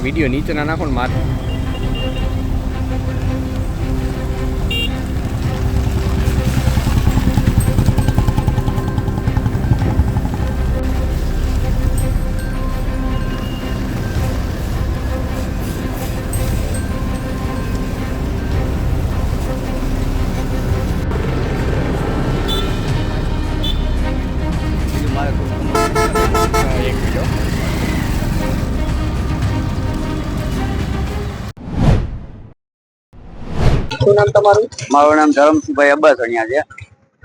Video નીચેના નાખો ને મારે શું નામ તમારું? મારું નામ ધરમસિંહભાઈ અબ્બાસણિયા છે.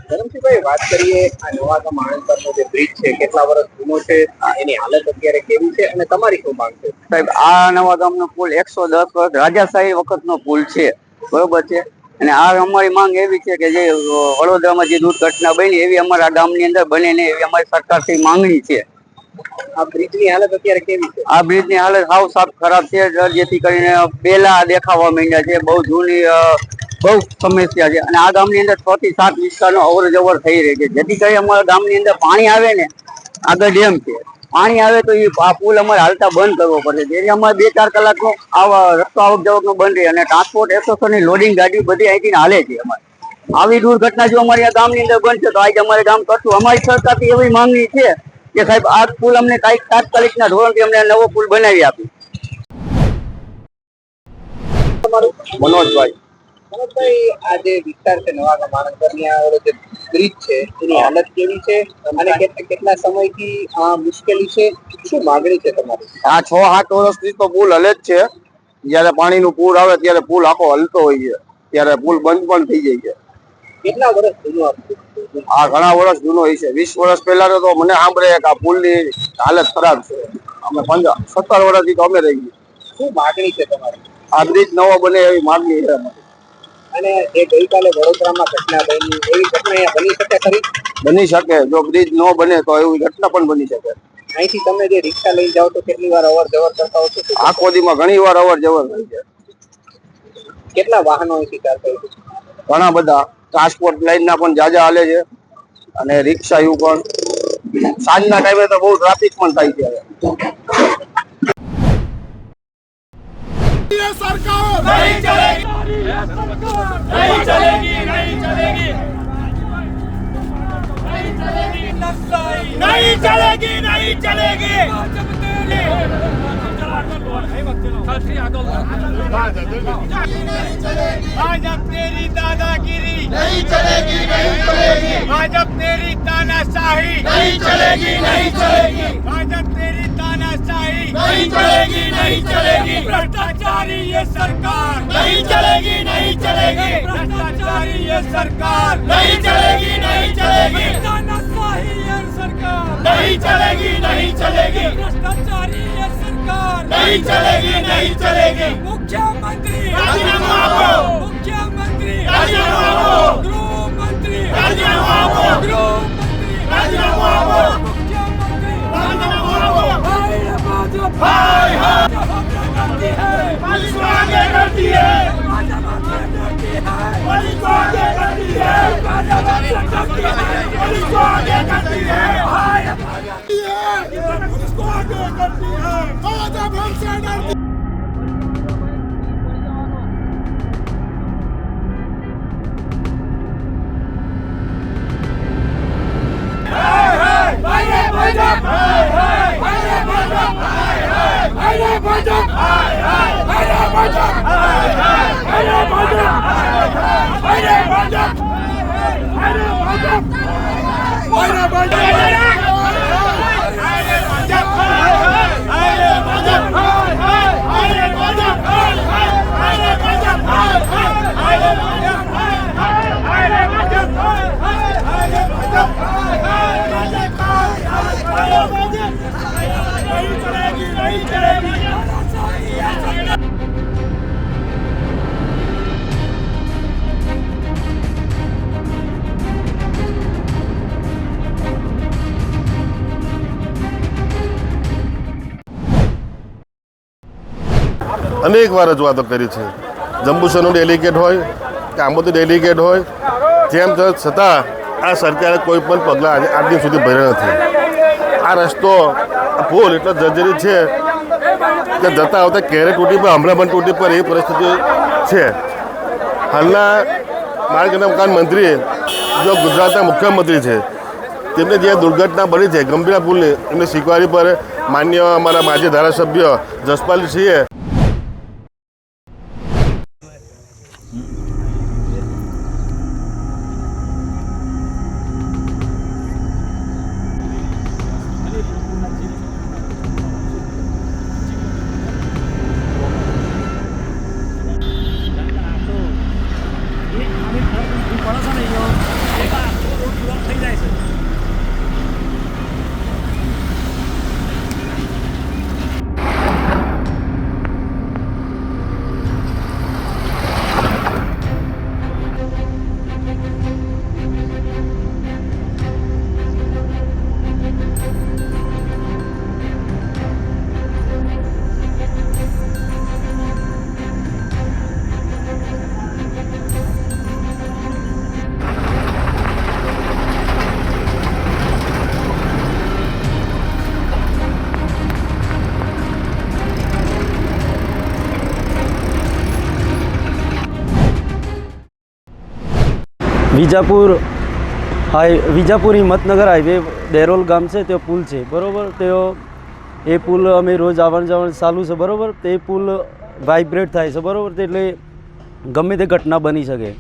ધરમસિંહભાઈ, વાત કરીએ આ નવાગામ માણસરનો જે બ્રિજ છે કેટલા વર્ષ જૂનો છે, એની હાલત અત્યારે કેવી છે અને તમારી શું માંગ છે? સાહેબ, આ નવાગામનો પુલ 110 વર્ષ રાજાશાહી વખતનો પુલ છે, બરોબર છે. અને આ અમારી માંગ એવી છે કે જે વડોદરામાં જે દુર્ઘટના બની એવી અમારા ગામની અંદર બને ને એવી અમારી સરકારથી માંગણી છે. આ બ્રિજની હાલત અત્યારે કેવી છે? આ બ્રિજની હાલત સાવ સાફ ખરાબ છે, જેથી કરીને બેલા દેખાવા માંડ્યા છે. બહુ જૂની બહુ સમસ્યા છે. અને આ ગામની અંદર 6 થી 7 વિસ્તારનો અવર જવર થઈ રહી છે, જેથી કરી અમારા ગામની અંદર પાણી આવે ને, આગળ ડેમ છે, પાણી આવે તો એ આ પુલ અમારે હાલતા બંધ કરવો પડે. જેથી અમારે 2-4 કલાકનો રસ્તો આવક જવકનો બંધ રહે અને ટ્રાન્સપોર્ટ એસોસિએશનની લોડિંગ ગાડી બધી અહીંથી હાલે છે. અમારે આવી દુર્ઘટના જો અમારી આ ગામની અંદર બનશે તો આજે અમારે ગામ કરશું. અમારી સરકારથી એવી માંગણી છે કે સાહેબ આ પુલ અમને કઈક તાત્કાલિકના ધોરણથી અમને નવો પુલ બનાવી આપી. મનોજભાઈ, આ જે વિસ્તાર છે નવાગામ માણસરની આ જે બ્રિજ છે એની હાલત કેવી છે અને કેટલા સમયથી આ મુશ્કેલી છે? શું માંગણી છે તમારી? આ 6-7 વર્ષથી તો પુલ હલે જ છે. જયારે પાણીનું પૂર આવે ત્યારે પુલ આખો હલતો હોય છે, ત્યારે પુલ બંધ પણ થઈ જાય છે. કેટલા વર્ષ જૂનો? આ ઘણા વર્ષ જૂનો હોય છે. 20 વર્ષ પહેલા તો મને સાંભળે કે આ પુલની હાલત ખરાબ છે. અમે 17 વર્ષથી તો અમે રહી ગયા. શું માંગણી છે તમારી? આ બ્રિજ નવો બને એવી માંગણી છે અમારી. અને જે ગઈકાલે વડોદરામાં ઘટના બની એવી ઘટના અહીંયા બની શકે ખરી? બની શકે. જો બ્રિજ ન બને તો એવી ઘટના પણ બની શકે. અહીંથી તમે જે રિક્ષા લઈને જાઓ તો કેટલી વાર અવર જવર કરતા હો છો? આખો દીમાં ઘણી વાર અવર જવર થાય છે. કેટલા વાહનો અહીંથી ચાલતા હોય છે? ઘણા બધા. ટ્રાન્સપોર્ટ લાઈનના પણ જાજા હાલે છે અને રિક્ષા એવું પણ. સાંજના ટાઈમે તો બહુ ટ્રાફિક પણ થાય છે. ये सरकार नहीं चलेगी, ये सरकार नहीं चलेगी, नहीं चलेगी, नहीं चलेगी, नहीं चलेगी, नहीं चलेगी। आज अब तेरी दादागिरी नहीं चलेगी, नहीं चलेगी। आज अब तेरी तानाशाही नहीं चलेगी, नहीं चलेगी। आज अब तेरी तानाशाही नहीं चलेगी, नहीं चलेगी। भ्रष्टाचारी ये सरकार नहीं चलेगी, नहीं चलेगी। भ्रष्टाचारी ये सरकार नहीं चलेगी, नहीं चलेगी। तानाशाही ये सरकार नहीं चलेगी, नहीं चलेगी। भ्रष्टाचारी ये सरकार नहीं चलेगी, नहीं चलेगी। मुख्यमंत्री राजीनामा दो, मुख्यमंत्री राजीनामा दो, गृह मंत्री राजीनामा दो, गृह मंत्री राजीनामा दो, मुख्यमंत्री राजीनामा दो। भाई भाजपा, भाई करती है, पुलिस को आगे करती है, भाजपा करती है, पुलिस को आगे करती है, भाजपा करती है, पुलिस को आगे करती है, भाई पुलिस को आगे करती है। आज अब हमसे डरती અનેક વાર રજૂઆતો કરી છે. જંબુસરનું ડેલિગેટ હોય કે આંબોદી ડેલિગેટ હોય, તેમ છતાં આ સરકારે કોઈ પણ પગલાં આજ દિન સુધી ભર્યા નથી. આ રસ્તો પુલ એટલો જર્જરિત છે કે જતા આવતા ક્યારે તૂટી પર હમણાં પણ તૂટી પર એ પરિસ્થિતિ છે. હાલના માર્ગ અને મકાન મંત્રી જો ગુજરાતના મુખ્યમંત્રી છે, તેમને જે દુર્ઘટના બની છે ગંભીરા પુલની, એમને શીખવાડી પર માન્ય અમારા માજી ધારાસભ્ય જસપાલસિંહે વિજાપુર હિંમતનગર હાઈવે દેરોલ ગામ છે, તે પુલ છે બરાબર. તેઓ એ પુલ અમે રોજ આવણ જાવણ ચાલુ છે બરાબર. તે પુલ વાઇબ્રેટ થાય છે બરાબર, એટલે ગમે તે ઘટના બની શકે.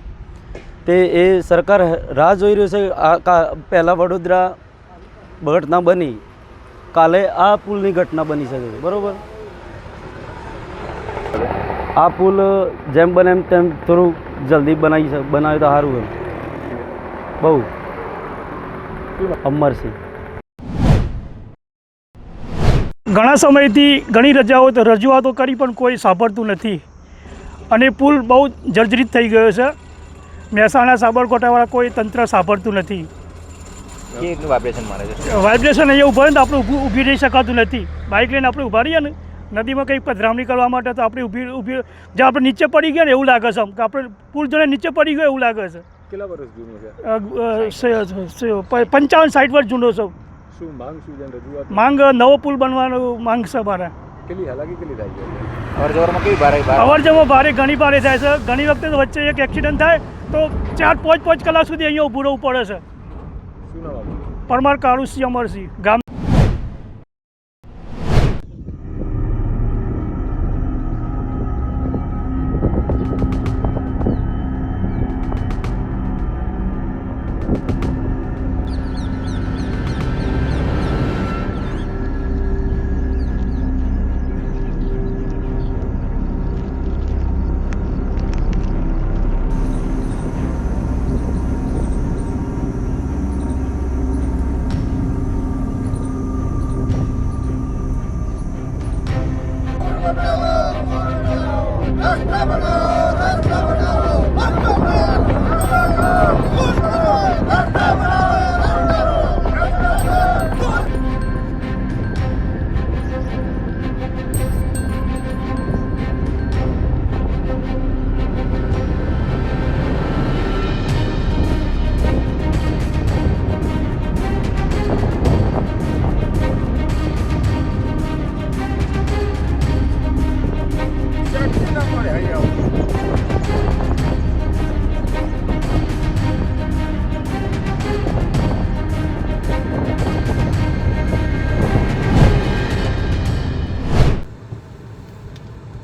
તે એ સરકાર રાહ જોઈ રહ્યો છે. પહેલાં વડોદરા ઘટના બની, કાલે આ પુલની ઘટના બની શકે છે બરાબર. આ પુલ જેમ બને એમ તેમ થોડું જલ્દી બનાવે તો સારું એમ. બહુ અમરસિંહ. ઘણા સમયથી ઘણી રજૂઆતો કરી પણ કોઈ સાંભળતું નથી અને પુલ બહુ જર્જરિત થઈ ગયો છે. મહેસાણા સાબરકાંઠાવાળા કોઈ તંત્ર સાંભળતું નથી. વાઇબ્રેશન અહીંયા ઊભા ને તો આપણે ઊભી રહી શકાતું નથી. બાઇક લઈને આપણે ઊભા રહીએ ને નદીમાં કંઈક પધરામણી કરવા માટે, તો આપણે ઊભી જે આપણે નીચે પડી ગયા ને એવું લાગે છે, કે આપણે પુલ જોડે નીચે પડી ગયો એવું લાગે છે. કેટલા વર્ષ જૂનો છે? 55-60 વર્ષ જૂનો છે. શું માંગ શું છે? રજૂઆત માંગ નવો પુલ બનવાનો માંગ છે મારે. કેટલી હાલાકી કેટલી થાય છે? અવર જવર ભારે ઘણી ભારે થાય છે. ઘણી વખતે તો વચ્ચે એક એક્સિડન્ટ થાય તો 4-5 કલાક સુધી અહીંયા ઊભું રહેવું પડે છે. શું નામ આપનું? પરમાર કાળુસિંહ અમરસિંહ ગામ.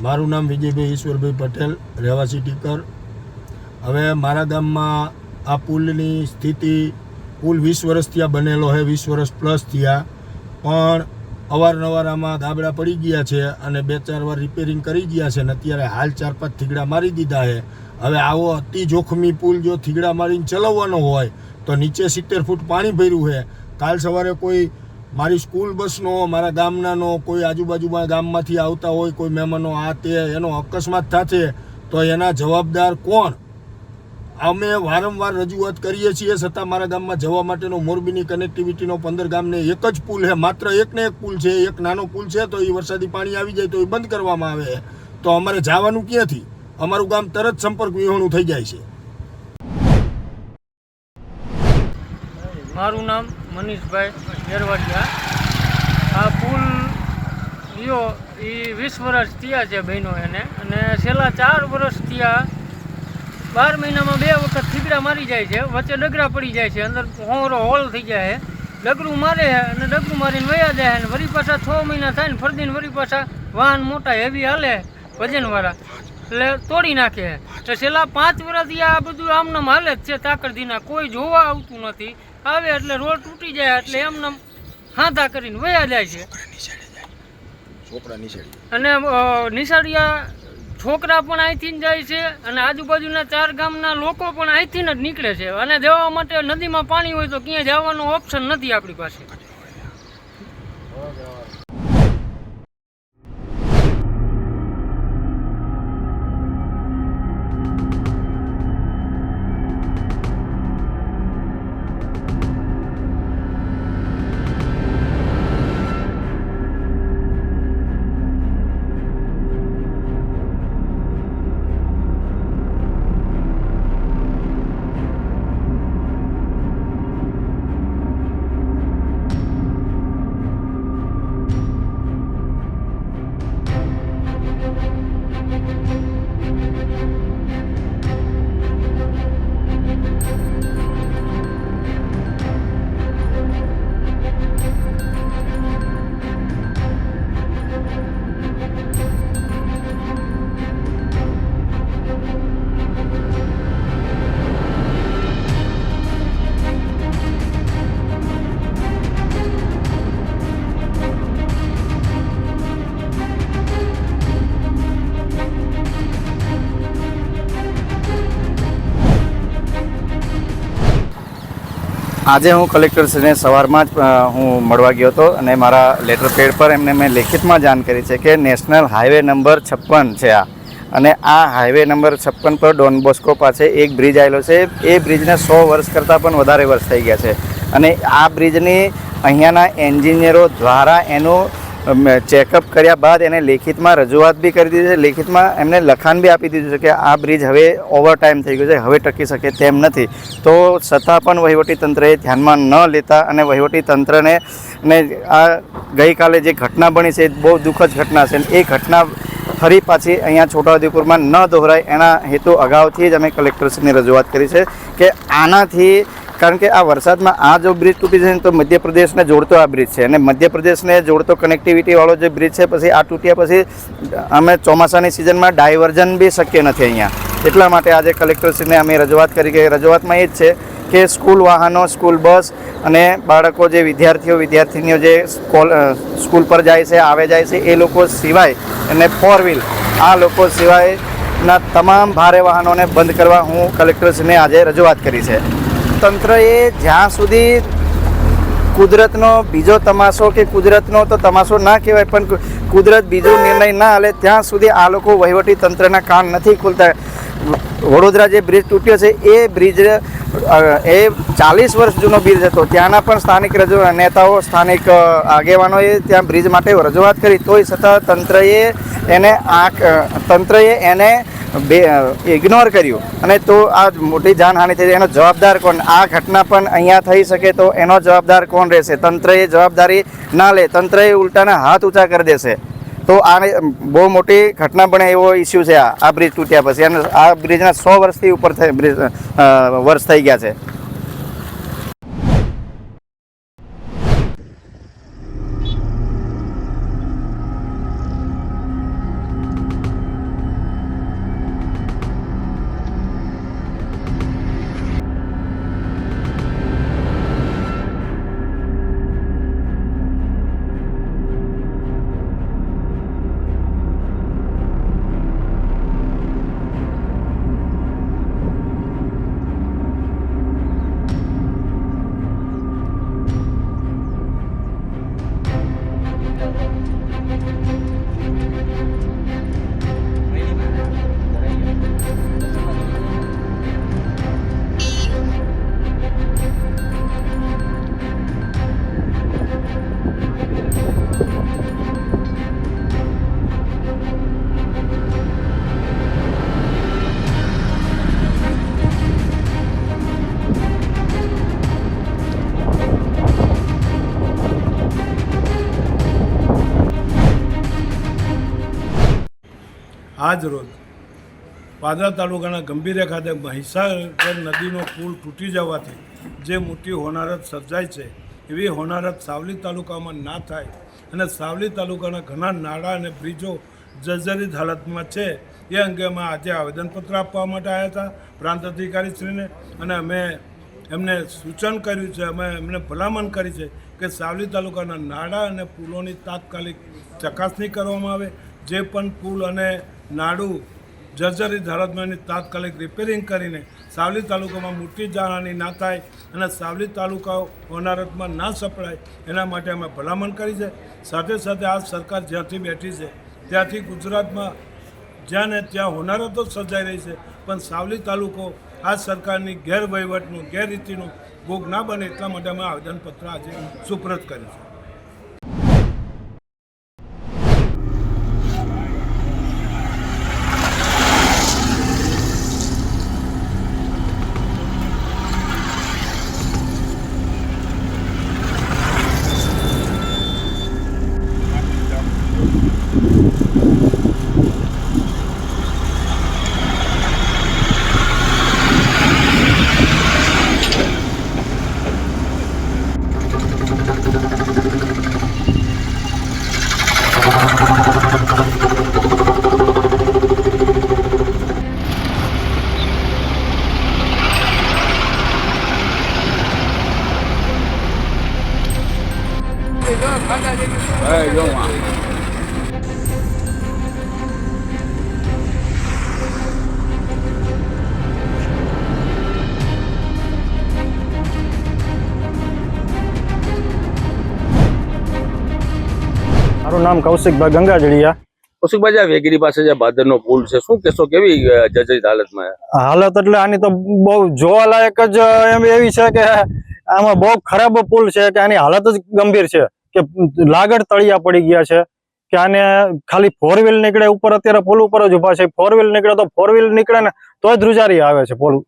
મારું નામ વિજયભાઈ ઈશ્વરભાઈ પટેલ, રહેવાસી ટીકર. હવે મારા ગામમાં આ પુલની સ્થિતિ, પુલ 20 વર્ષ થયા બનેલો છે, 20 વર્ષ પ્લસ થયા, પણ અવારનવાર આમાં ગાબડા પડી ગયા છે અને 2-4 વાર રિપેરિંગ કરી ગયા છે ને અત્યારે હાલ 4-5 થીગડા મારી દીધા છે. હવે આવો અતિ જોખમી પુલ જો થીગડા મારીને ચલાવવાનો હોય તો નીચે 70 ફૂટ પાણી ભર્યું છે. કાલ સવારે કોઈ મારી સ્કૂલ બસનો, મારા ગામનાનો, કોઈ આજુબાજુમાં ગામમાંથી આવતા હોય કોઈ મહેમાનો, આ તે એનો અકસ્માત થશે તો એના જવાબદાર કોણ? અમે વારંવાર રજૂઆત કરીએ છીએ, છતાં મારા ગામમાં જવા માટેનો મોરબીની કનેક્ટિવિટીનો 15 ગામને એક જ પુલ છે, માત્ર એકને એક પુલ છે. એક નાનો પુલ છે તો એ વરસાદી પાણી આવી જાય તો એ બંધ કરવામાં આવે, તો અમારે જવાનું ક્યાંથી? અમારું ગામ તરત સંપર્ક વિહોણું થઈ જાય છે. મારું નામ મનીષભાઈ યરવાડિયા. આ પુલ રહ્યો એ 20 વર્ષ થયા છે બહેનો એને, અને છેલ્લા 4 વર્ષ થયા 12 મહિનામાં 2 વખત થીગડા મારી જાય છે, વચ્ચે ડગરા પડી જાય છે, અંદર હોરો હોલ થઈ જાય છે, ડગરું મારે છે અને ડગરું મારીને વયા જાય છે, અને વળી પાછા 6 મહિના થાય ને ફરદીને વળી પાછા વાહન મોટા હેવી હાલે વજનવાળા એટલે તોડી નાખે છે. તો છેલ્લા 5 વર્ષથી આ બધું આમનામ હાલે જ છે તાકરદીના, કોઈ જોવા આવતું નથી, આવે એટલે રોડ તૂટી જાય એટલે એમનામ હાંધા કરીને વયા જાય છે. અને નિશાળિયા છોકરા પણ અહીંથી જ જાય છે, અને આજુબાજુના 4 ગામના લોકો પણ અહીંથી જ નીકળે છે, અને જવા માટે નદીમાં પાણી હોય તો ક્યાંય જવાનો ઓપ્શન નથી આપણી પાસે. આજે હું કલેક્ટરશ્રીને સવારમાં જ હું મળવા ગયો હતો, અને મારા લેટર પેડ પર એમને મેં લેખિતમાં જાણ કરી છે કે નેશનલ હાઈવે નંબર 56 છે આ, અને આ હાઈવે નંબર 56 પર ડોન બોસ્કો પાસે એક બ્રિજ આવેલો છે. એ બ્રિજને 100 વર્ષ કરતાં પણ વધારે વર્ષ થઈ ગયા છે, અને આ બ્રિજની અહીંયાના એન્જિનિયરો દ્વારા એનું ચેકઅપ કર્યા બાદ એને લેખિતમાં રજૂઆત બી કરી દીધી છે, લેખિતમાં એમને લખાણ બી આપી દીધું છે કે આ બ્રિજ હવે ઓવર ટાઈમ થઈ ગયો છે, હવે ટકી શકે તેમ નથી. તો છતાં પણ વહીવટીતંત્રએ ધ્યાનમાં ન લેતા અને વહીવટીતંત્રને ને આ ગઈકાલે જે ઘટના બની છે એ બહુ દુઃખદ ઘટના છે, એ ઘટના ફરી પાછી અહીંયા છોટાઉદેપુરમાં ન દોહરાય એના હેતુ અગાઉથી જ અમે કલેક્ટરશ્રીને રજૂઆત કરી છે કે આનાથી, કારણ કે આ વરસાદમાં આ જો બ્રિજ તૂટી જાય તો મધ્યપ્રદેશને જોડતો આ બ્રિજ છે, અને મધ્યપ્રદેશને જોડતો કનેક્ટિવિટીવાળો જે બ્રિજ છે, પછી આ તૂટ્યા પછી અમે ચોમાસાની સિઝનમાં ડાયવર્ઝન બી શક્ય નથી અહીંયા. એટલા માટે આજે કલેક્ટરશ્રીને અમે રજૂઆત કરી કે રજૂઆતમાં એ જ છે કે સ્કૂલ વાહનો, સ્કૂલ બસ અને બાળકો જે વિદ્યાર્થીનીઓ જે સ્કૂલ પર જાય છે, આવે જાય છે, એ લોકો સિવાય અને 4 વ્હીલ આ લોકો સિવાયના તમામ ભારે વાહનોને બંધ કરવા હું કલેક્ટરશ્રીને આજે રજૂઆત કરી છે. તંત્રએ જ્યાં સુધી કુદરતનો બીજો તમાશો, કે કુદરતનો તો તમાશો ના કહેવાય પણ કુદરત બીજો નિર્ણય ના હાલે ત્યાં સુધી આ લોકો વહીવટી તંત્રના કાન નથી ખોલતા. વડોદરા જે બ્રિજ તૂટ્યો છે એ બ્રિજ એ 40 વર્ષ જૂનો બ્રિજ હતો, ત્યાંના પણ સ્થાનિક નેતાઓ, સ્થાનિક આગેવાનોએ ત્યાં બ્રિજ માટે રજૂઆત કરી, તોય છતાં તંત્રએ એને ઇગ્નોર કર્યું, અને તો આ મોટી જાનહાનિ થઈ. એનો જવાબદાર કોણ? આ ઘટના પણ અહીંયા થઈ શકે તો એનો જવાબદાર કોણ રહેશે? તંત્રએ જવાબદારી ના લે, તંત્રએ ઉલટાના હાથ ઊંચા કરી દેશે તો આને બહુ મોટી ઘટના બને એવો ઇસ્યુ છે આ બ્રિજ તૂટ્યા પછી. અને આ બ્રિજના 100 વર્ષથી ઉપર વર્ષ થઈ ગયા છે. આજ રોજ પાદરા તાલુકાના ગંભીરા ખાતે મહીસાગર નદીનો પુલ તૂટી જવાથી જે મોટી હોનારત સર્જાય છે એવી હોનારત સાવલી તાલુકામાં ના થાય અને સાવલી તાલુકાના ઘણા નાળા અને બ્રિજો જર્જરિત હાલતમાં છે એ અંગે અમે આજે આવેદનપત્ર આપવા માટે આવ્યા હતા પ્રાંત અધિકારીશ્રીને, અને અમે એમને સૂચન કર્યું છે, અમે એમને ભલામણ કરી છે કે સાવલી તાલુકાના નાળા અને પુલોની તાત્કાલિક ચકાસણી કરવામાં આવે. જે પણ પુલ અને નાળું જર્જરિત હાલતમાં એની તાત્કાલિક રિપેરિંગ કરીને સાવલી તાલુકામાં મોટી જાનહાની ના થાય અને સાવલી તાલુકા હોનારતમાં ના સપડાય એના માટે અમે ભલામણ કરી છે. સાથે સાથે આ સરકાર જ્યાંથી બેઠી છે ત્યાંથી ગુજરાતમાં જ્યાં ને ત્યાં હોનારતો સર્જાઈ રહી છે, પણ સાવલી તાલુકો આ સરકારની ગેરવહીવટનું ગેરરીતિનું ભોગ ના બને એટલા માટે અમે આવેદનપત્ર આજે સુપ્રત કર્યું છે. મારું નામ કૌશિકભાઈ ગંગાજળિયા. કૌશિકભાઈ, આ વેગીરી પાસે જે ભાદરનો પુલ છે, શું કહેશો, કેવી જર્જરિત હાલતમાં? હાલત એટલે આની તો બહુ જોવાલાયક જ એવી છે કે આમાં બહુ ખરાબ પુલ છે કે આની હાલત જ ગંભીર છે કે લાગડ તળિયા પડી ગયા છે કે આને ખાલી 4 વ્હીલ નીકળે ઉપર, અત્યારે પુલ ઉપર જ ઉભા છે. 4 વ્હીલ નીકળે તો 4 વ્હીલ નીકળે ને તો જ ધ્રુજારી આવે છે પુલ.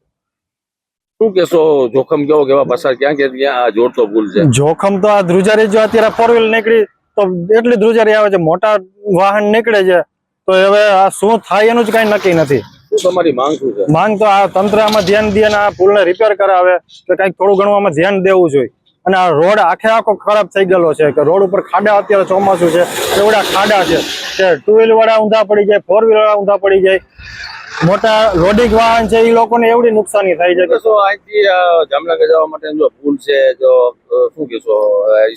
શું કહેશો, જોખમ કેવા પસાર ક્યાં આ જોડતો પુલ છે? જોખમ તો આ ધ્રુજારી જો અત્યારે 4 વ્હીલ નીકળી તો એટલી ધ્રુજારી આવે છે, મોટા વાહન નીકળે છે તો હવે આ શું થાય એનું જ કઈ નક્કી નથી. શું તમારી માંગ શું છે? માંગ તો આ તંત્ર આમાં ધ્યાન દે અને આ પુલને રિપેર કરાવે કે કઈક થોડું ઘણું આમાં ધ્યાન દેવું જોઈએ. અને આ રોડ આખો ખરાબ થઈ ગયેલો છે કે રોડ ઉપર ખાડા, અત્યારે ચોમાસું છે એવડા ખાડા છે કે 2 વ્હીલ વાળા ઊંધા પડી જાય, 4 વ્હીલ વાળા ઊંધા પડી જાય. મોટા લોડિંગ વાહન છે એ લોકોને એવડી નુકસાની થાય છે. કહેશો અહીંથી જામનગર જવા માટે જો પુલ છે, જો શું કહેશો,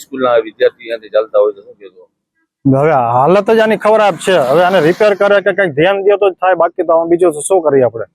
સ્કૂલના વિદ્યાર્થી અહીંથી ચાલતા હોય તો શું કહેશો? હવે હાલત જ આની ખરાબ છે. હવે આને રિપેર કરે કે કઈક ધ્યાન દે તો જ થાય, બાકી તો બીજું શું કરીએ આપણે.